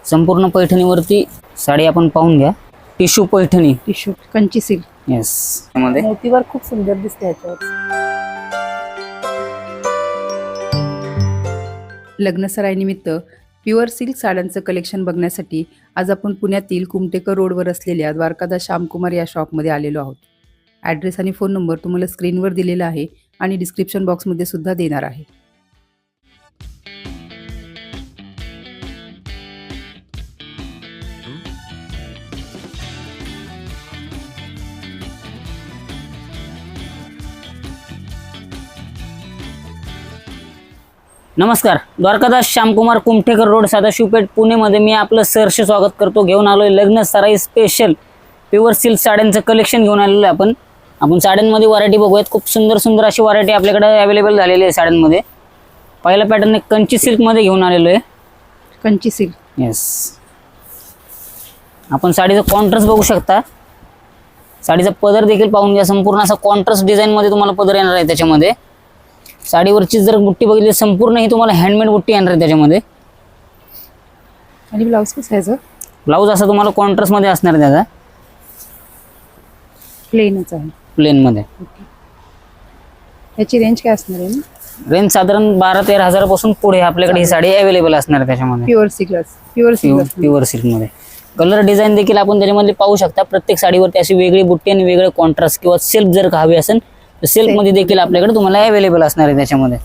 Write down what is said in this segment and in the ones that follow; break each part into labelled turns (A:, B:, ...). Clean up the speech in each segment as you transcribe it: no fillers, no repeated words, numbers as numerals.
A: संपूर्ण पैठणीवरती साडी आपण पाहून घ्या। Tissue Paithani,
B: tissue Kanchi silk,
A: yes, त्यामध्ये
B: मोतीवर खूप सुंदर दिसते याच्यावर। लग्नसराईनिमित्त प्युअर सिल्क साड्यांचं कलेक्शन बघण्यासाठी आज आपण पुण्यातील कुमटेकर रोडवर असलेल्या द्वारकादास श्यामकुमार या शॉपमध्ये आलेलो आहोत। ॲड्रेस आणि फोन नंबर तुम्हाला स्क्रीनवर दिलेला आहे आणि डिस्क्रिप्शन बॉक्समध्ये सुद्धा देणार आहे।
A: नमस्कार, द्वारकादास श्यामकुमार कुमटेकर रोड, सदाशिवपेठ, पुणेमध्ये मी आपलं सहर्ष स्वागत करतो। घेऊन आलोय लग्न सराई स्पेशल प्युअर सिल्क साड्यांचं कलेक्शन घेऊन आलेलो आहे आपण साड्यांमध्ये व्हरायटी बघूयात। खूप सुंदर सुंदर अशी व्हरायटी आपल्याकडे अवेलेबल झालेली आहे साड्यांमध्ये। पहिला पॅटर्न एक कंची सिल्क मध्ये घेऊन आलेलो आहे,
B: कंची सिल्क,
A: येस। आपण साडीचा कॉन्ट्रास्ट बघू शकता, साडीचा पदर देखील पाहून घ्या। संपूर्ण असा कॉन्ट्रास्ट डिझाइन मध्ये तुम्हाला पदर येणार आहे त्याच्यामध्ये। साडीवरची जर बुट्टी बघितली संपूर्ण ही तुम्हाला हँडमेड बुट्टी येणार आहे त्याच्यामध्ये।
B: आणि ब्लाउज कसं आहे?
A: ब्लाउज असा तुम्हाला कॉन्ट्रास्ट मध्ये असणार आहे, त्याचा
B: प्लेनच आहे,
A: प्लेन मध्ये।
B: याची रेंज काय असणार आहे?
A: रेंज साधारण 12-13 हजारापासून पुढे आपल्याकडे ही साडी अवेलेबल असणार आहे त्याच्यामध्ये।
B: प्युअर सिल्क,
A: प्युअर सिल्क मध्ये कलर डिझाईन देखील आपण त्याच्यामध्ये पाहू शकता। प्रत्येक साडीवरती अशी वेगळी बुट्टी आणि वेगळे कॉन्ट्रास्ट किंवा सिल्क जर हवी असेल तर सिल्क मध्ये देखील आपल्याकडे तुम्हाला अवेलेबल असणार आहे त्याच्यामध्ये।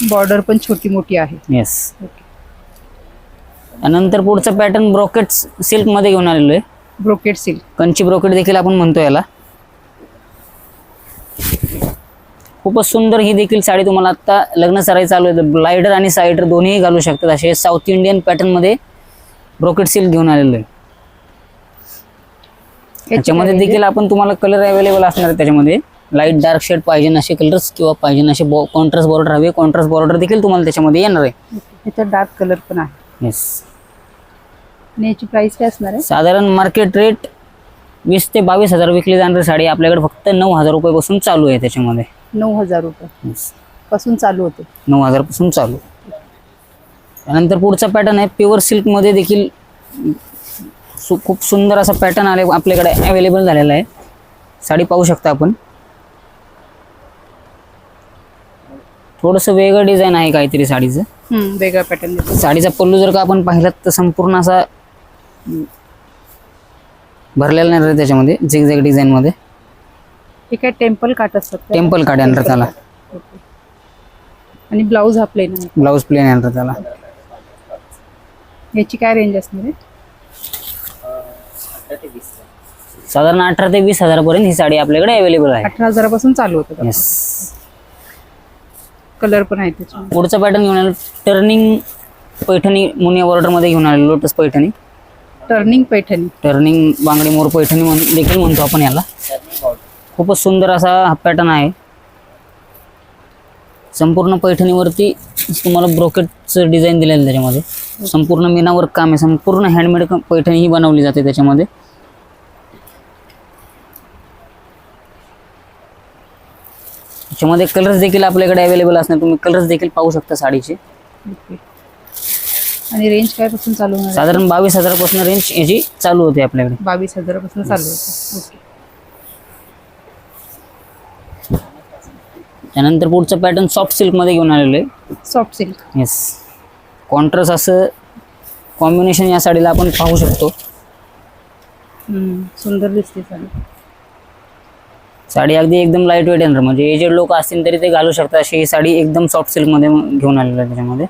B: बॉर्डर पण छोटी मोठी आहे,
A: येस। त्यानंतर पुढचा पॅटर्न ब्रोकेट सिल्क मध्ये घेऊन आलेलो आहे।
B: ब्रोकेट सिल्क,
A: कंची ब्रोकेट देखील आपण म्हणतो याला। खूपच सुंदर ही देखील साडी तुम्हाला आता लग्न सराई चालू आहे, ब्लाइडर आणि साइडर दोन्ही घालू शकतात असे साऊथ इंडियन पॅटर्न मध्ये ब्रोकेट सिल्क घेऊन आलेलो आहे। त्याच्यामध्ये देखील आपण तुम्हाला कलर अवेलेबल असणार आहे त्याच्यामध्ये। लाईट डार्क शेड पाहिजे असे कलर्स किंवा पाहिजे असे कॉन्ट्रास्ट बॉर्डर हवे, कॉन्ट्रास्ट बॉर्डर देखील तुम्हाला त्याच्यामध्ये येणार आहे।
B: याच्यात डार्क कलर पण आहे,
A: येस।
B: आणि याची प्राइस काय असणार आहे?
A: साधारण मार्केट रेट 20 ते 22 हजार विकली जाणारी साडी आपल्याकडे फक्त 9,000 रुपयापासून चालू आहे त्याच्यामध्ये।
B: 9,000 रुपये पासून चालू होते,
A: 9,000 पासून चालू। त्यानंतर पुढचा पॅटर्न आहे प्युअर सिल्क मध्ये देखील खूप सुंदर असा पॅटर्न आले आपल्याकडे अवेलेबल झालेला आहे। साडी पाहू शकता आपण, थोडंसं वेगळं डिझाइन आहे काहीतरी साडीचं,
B: वेगळा पॅटर्न।
A: साडीचा पल्लू जर का आपण पाहिलात तर संपूर्ण असा भरलेला नाही त्याच्यामध्ये, झिगझॅग डिझाइन मध्ये।
B: हे काय टेम्पल काट असतात?
A: टेम्पल काट येणार त्याला,
B: आणि ब्लाउज हा प्लेन आहे,
A: ब्लाउज प्लेन येणार त्याला।
B: याची काय रेंज असणार आहे?
A: साधारण 18 ते 20 हजारापर्यंत ही साडी आपल्याकडे अवेलेबल आहे।
B: 18,000 पासून चालू होतं,
A: येस।
B: कलर पण आहे त्याच्यामध्ये।
A: पुढचा पॅटर्न घेऊन आलो टर्निंग पैठणी मुनिया बॉर्डर मध्ये घेऊन आलेलो, lotus Paithani,
B: turning Paithani,
A: turning बांगडी मोर पैठणी देखील म्हणतो आपण याला। खूपच सुंदर असा हा पॅटर्न आहे। संपूर्ण पैठणीवरती तुम्हाला ब्रोकेटचं डिझाइन दिलेलं त्याच्यामध्ये। संपूर्ण मीनावर काम आहे, संपूर्ण हँडमेड पैठणी ही बनवली जाते त्याच्यामध्ये। त्याच्यामध्ये कलर्स देखील आपल्याकडे अवेलेबल असणार, तुम्ही कलर्स देखील पाहू शकता साडीचे।
B: आणि रेंज काय पासून चालू होणार?
A: साधारण 22 हजारापासून रेंज याची चालू होते आपल्याकडे।
B: 22,000 पासून चालू होते,
A: त्यानंतर पुढचं पॅटर्न सॉफ्ट सिल्क मध्ये घेऊन आलेलो आहे,
B: सॉफ्ट सिल्क,
A: येस। कॉन्ट्रास्ट असं कॉम्बिनेशन या साडीला आपण पाहू शकतो।
B: सुंदर दिसते साडी।
A: साडी अगदी एकदम लाईट वेट येणार, म्हणजे एजेड लोक असतील तरी ते घालू शकतात अशी ही साडी एकदम सॉफ्ट सिल्क मध्ये घेऊन आलेलं आहे त्याच्यामध्ये।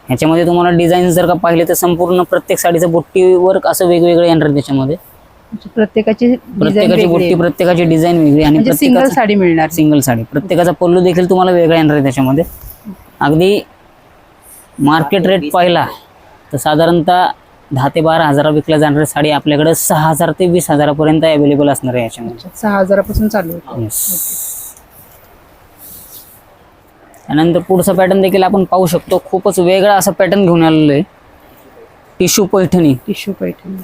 A: ह्याच्यामध्ये तुम्हाला डिझाईन जर का पाहिले तर संपूर्ण प्रत्येक साडीचं बुट्टी वर्क असं वेगवेगळं येणार त्याच्यामध्ये।
B: प्रत्येकाची
A: बुट्टी, प्रत्येकाची डिझाईन वेगळी, आणि
B: सिंगल साडी मिळणार,
A: सिंगल साडी। प्रत्येकाचा पल्लू देखील तुम्हाला वेगळा येणार आहे त्याच्यामध्ये। अगदी मार्केट रेट पाहिला तर साधारणतः 10 ते 12 हजार विकल्या जाणारी साडी आपल्याकडे 6,000 ते 20 हजारापर्यंत अवेलेबल असणार आहे याच्यामध्ये।
B: 6,000 पासून चालू होते।
A: त्यानंतर पुढचा पॅटर्न देखील आपण पाहू शकतो, खूपच वेगळा असा पॅटर्न घेऊन आलेलो आहे, टिश्यू पैठणी।
B: टिश्यू पैठणी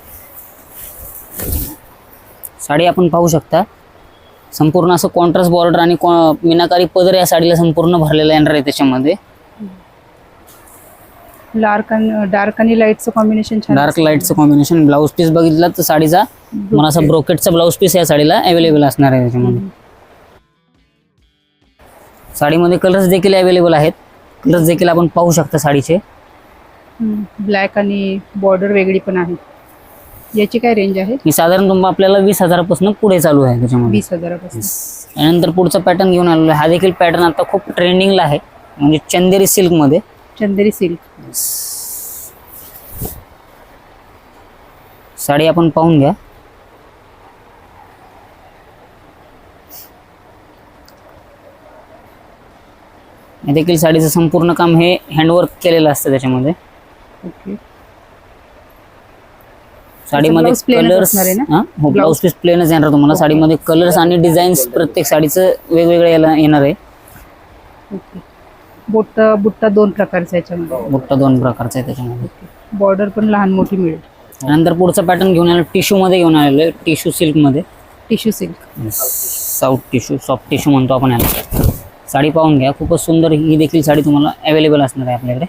A: साडी आपण पाहू शकता, संपूर्ण असं कॉन्ट्रास्ट बॉर्डर आणि मीनाकारी पदर या साडीला संपूर्ण भरलेला येणार आहे त्याच्यामध्ये।
B: डार्क आणि लाईटचं कॉम्बिनेशन छान
A: डार्क लाईटचं कॉम्बिनेशन. ब्लाऊज पीस बघितलं तर साडीचा मला असा ब्रोकेटचा ब्लाऊज पीस या साडीला अवेलेबल असणार आहे त्याच्यामध्ये. साडीमध्ये कलर्स देखील अवेलेबल आहेत. कलर्स देखील आपण पाहू शकता साडीचे.
B: ब्लॅक आणि बॉर्डर वेगळी पण आहे. याची काय रेंज आहे?
A: ही साधारण तुम्हाला आपल्याला 20,000 पुढे चालू आहे त्याच्यामध्ये.
B: 20,000
A: त्यानंतर पुढचा पॅटर्न घेऊन आलेलो आहे. हा देखील पॅटर्न आता खूप ट्रेंडिंगला आहे, म्हणजे चंदेरी सिल्क मध्ये.
B: चंदेरी सिल्क.
A: साडी आपण पाहून घ्या. हे देखील साडीचं संपूर्ण काम हे हँडवर्क केलेलं असतं त्याच्यामध्ये.
B: ओके.
A: साडीमध्ये कलर्स, हो ब्लाऊज पीस प्लेनच येणार तुम्हाला. साडीमध्ये कलर्स आणि डिझाईन्स प्रत्येक साडीचं वेगवेगळे येणार आहे.
B: ओके. बुट्टा 2 प्रकारचा याच्यामध्ये.
A: बुट्टा 2 प्रकारचा आहे त्याच्यामध्ये.
B: बॉर्डर पण लहान मोठी मिळेल.
A: त्यानंतर पुढचा पॅटर्न घेऊन आलो टिश्यू मध्ये घेऊन आलेलो आहे. टिश्यू सिल्क मध्ये.
B: Tissue silk.
A: South tissue, soft tissue म्हणतो आपण याला. साडी पाहून घ्या. खूपच सुंदर ही देखील साडी तुम्हाला अवेलेबल असणार आहे आपल्याकडे.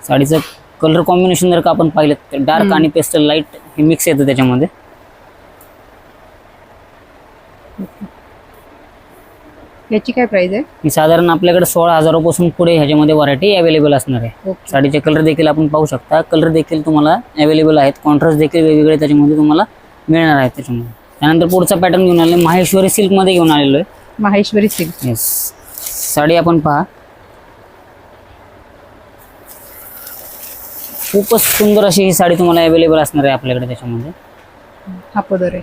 A: साडीचं कलर कॉम्बिनेशन जर का आपण पाहिलं तर डार्क आणि पेस्टल लाईट हे मिक्स येतं त्याच्यामध्ये.
B: याची काय प्राइस आहे?
A: ही साधारण आपल्याकडे 16,000 पासून पुढे ह्याच्यामध्ये व्हरायटी अवेलेबल असणार आहे. साडीचे कलर देखील आपण पाहू शकता. कलर देखील तुम्हाला अवेलेबल आहेत. कॉन्ट्रास्ट देखील वेगवेगळे त्याच्यामध्ये तुम्हाला मिळणार आहेत त्याच्यामध्ये. त्यानंतर पुढचा पॅटर्न घेऊन आलेलो माहेश्वरी सिल्क मध्ये घेऊन आलेलो आहे.
B: माहेश्वरी सिल्क.
A: येस. साडी आपण पहा. खूपच सुंदर अशी ही साडी तुम्हाला अवेलेबल असणार आहे आपल्याकडे त्याच्यामध्ये.
B: हा पदर आहे.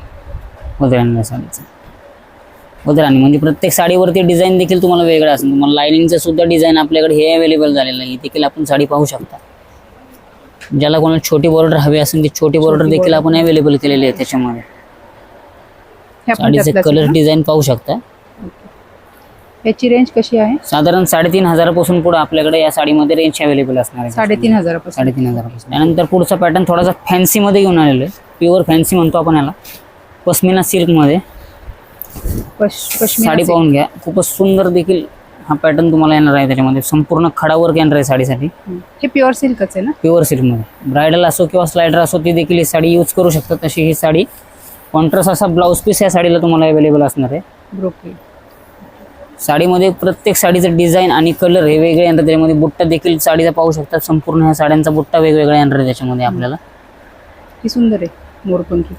A: उदराणी साडीचा उदराणी म्हणजे प्रत्येक साडीवरती डिझाईन देखील तुम्हाला वेगळं असेल. तुम्हाला लाईनिंगचं सुद्धा डिझाईन आपल्याकडे हे अवेलेबल झालेलं आहे. देखील आपण साडी पाहू शकता. ज्याला कोणाला छोटी बॉर्डर हवी असेल ती छोटी बॉर्डर देखील आपण अवेलेबल केलेली आहे त्याच्यामध्ये. साडीचे कलर डिझाईन पाहू शकता.
B: याची रेंज कशी आहे?
A: साधारण 3,500 पासून पुढे आपल्याकडे या साडीमध्ये रेंज अवेलेबल असणार आहे.
B: 3,500 पासून.
A: 3,500 पासून. त्यानंतर पुढचा पॅटर्न थोडासा फॅन्सी मध्ये घेऊन आलेलो आहे. प्युअर फॅन्सी म्हणतो आपण याला. पश्मिना सिल्क मध्ये. साडी पाहून घ्या. खूपच सुंदर देखील हा पॅटर्न तुम्हाला येणार आहे त्याच्यामध्ये. संपूर्ण खडावर्क येणार आहे साडीसाठी.
B: हे प्युअर सिल्कच आहे ना?
A: प्युअर सिल्क मध्ये. ब्रायडल असो किंवा स्लायडर असो ती देखील ही साडी यूज करू शकतात. तशी ही साडी कॉन्ट्रास्ट असा ब्लाऊज पीस या साडीला तुम्हाला अवेलेबल असणार आहे.
B: ब्रोकेड.
A: साडीमध्ये प्रत्येक साडीचं डिझाईन आणि कलर हे वेगळे येणार. त्याच्यामध्ये बुट्टा देखील साडीचा पाहू शकतात. संपूर्ण ह्या साड्यांचा बुट्टा वेगवेगळा येणार आहे त्याच्यामध्ये आपल्याला.
B: ही सुंदर आहे मोरपंखी.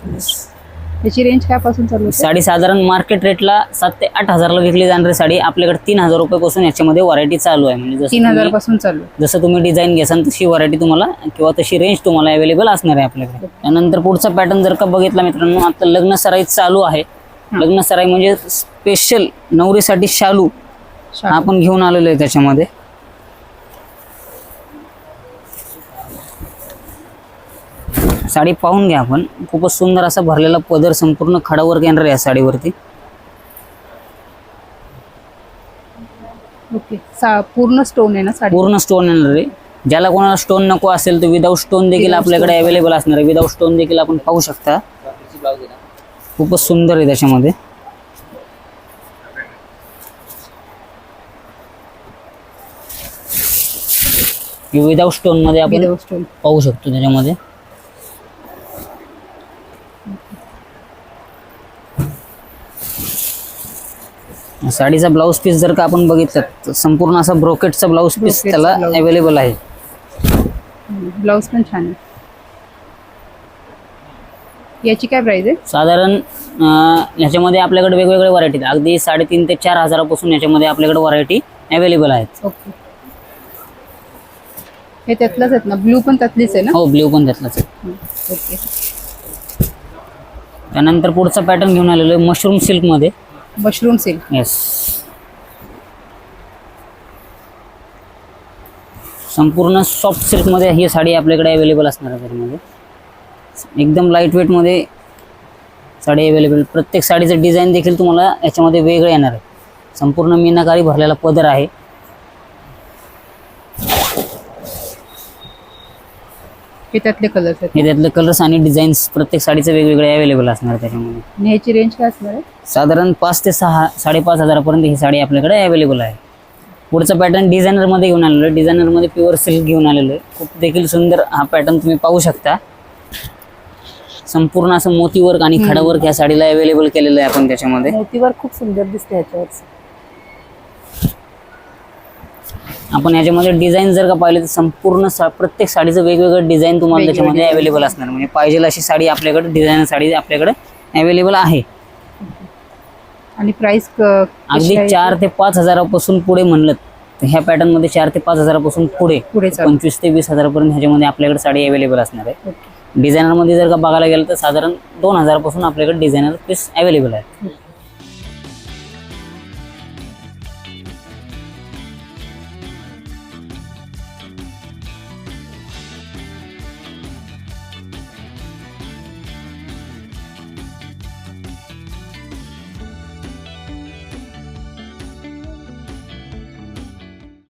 B: याची रेंज काय पासून चालू आहे?
A: साडी साधारण मार्केट रेटला 7,000 ते 8,000 विकली जाणारी साडी आपल्याकडे 3,000 रुपयापासून याच्यामध्ये व्हरायटी चालू आहे. म्हणजे
B: 3,000 पासून चालू.
A: जसं तुम्ही डिझाईन घ्याल तशी व्हरायटी तुम्हाला किंवा तशी रेंज तुम्हाला अवेलेबल असणार आहे आपल्याकडे. त्यानंतर पुढचा पॅटर्न जर का बघितला मित्रांनो, आता लग्न सराई चालू आहे. लग्न सराई म्हणजे स्पेशल नवरीसाठी शालू आपण घेऊन आलेलो आहे त्याच्यामध्ये. साडी पाहून घ्या आपण. खूपच सुंदर असा भरलेला पदर संपूर्ण खडावर येणार आहे या साडीवरती.
B: ओके. पूर्ण स्टोन आहे ना साडी? पूर्ण
A: स्टोन येणार आहे. ज्याला कोणाला स्टोन नको असेल तर विदाऊट स्टोन देखील आपल्याकडे अवेलेबल असणार आहे. विदाऊट स्टोन देखील आपण पाहू शकता. खूपच सुंदर आहे त्याच्यामध्ये. विदाऊट स्टोन मध्ये आपण पाहू शकतो त्याच्यामध्ये. साडीचा ब्लाऊज पीस जर का आपण बघितलं तर संपूर्ण असा ब्रोकेटचा ब्लाऊज पीस त्याला अवेलेबल आहे.
B: ब्लाऊज पण छान आहे. याची काय प्राइस आहे?
A: साधारण याच्यामध्ये आपल्याकडे वेगवेगळे व्हरायटी आहेत. अगदी 3,500 ते 4,000 पासून याच्यामध्ये आपल्याकडे व्हरायटी अवेलेबल आहेत.
B: ओके. हे त्यातलंच आहेत ना? ब्ल्यू पण त्यातलीच आहे ना?
A: हो, ब्ल्यू पण त्यातलाच आहे.
B: ओके.
A: त्यानंतर पुढचा पॅटर्न घेऊन आलेलो आहे मशरूम सिल्क मध्ये.
B: Mushroom silk.
A: येस. संपूर्ण सॉफ्ट सिल्क मध्ये ही साडी आपल्याकडे अवेलेबल असणार आहे. त्यामध्ये एकदम लाईट वेट मध्ये साडी अवेलेबल. प्रत्येक साडीचं डिझाईन देखील तुम्हाला याच्यामध्ये वेगळं येणार आहे. संपूर्ण मीनाकारी भरलेला पदर आहे.
B: हे त्यातले कलर्स आहेत.
A: हे त्यातले कलर्स आणि डिझाईन्स प्रत्येक साडीचे वेगवेगळे अवेलेबल असणार आहे त्याच्यामध्ये.
B: आणि ह्याची रेंज काय असणार आहे?
A: साधारण 5,000 ते 5,500 पर्यंत ही साडी आपल्याकडे अवेलेबल आहे. पुढचा पॅटर्न डिझायनरमध्ये घेऊन आलेलो आहे. डिझायनरमध्ये प्युअर सिल्क घेऊन आलेलो आहे. खूप देखील सुंदर हा पॅटर्न तुम्ही पाहू शकता. संपूर्ण असं मोती वर्क आणि खडा वर्क ह्या साडीला अवेलेबल केलेलं आहे आपण त्याच्यामध्ये.
B: मोतीवर खूप सुंदर दिसते ह्याच्यावर.
A: आपण याच्यामध्ये डिझाईन जर का पाहिले तर संपूर्ण प्रत्येक साडीचं वेगवेगळं डिझाईन तुम्हाला त्याच्यामध्ये अवेलेबल असणार. म्हणजे पाहिजे अशी साडी आपल्याकडे, डिझायनर साडी आपल्याकडे अवेलेबल आहे.
B: आणि प्राइस
A: अगदी 4 ते 5 हजारापासून पुढे म्हणलं तर ह्या पॅटर्न मध्ये 4 ते 5 हजारापासून पुढे 25 ते 20 हजारापर्यंत ह्याच्यामध्ये आपल्याकडे साडी अवेलेबल असणार आहे. डिझायनर मध्ये जर का बघायला गेलं तर साधारण 2 हजारापासून आपल्याकडे डिझायनर पीस अवेलेबल आहे.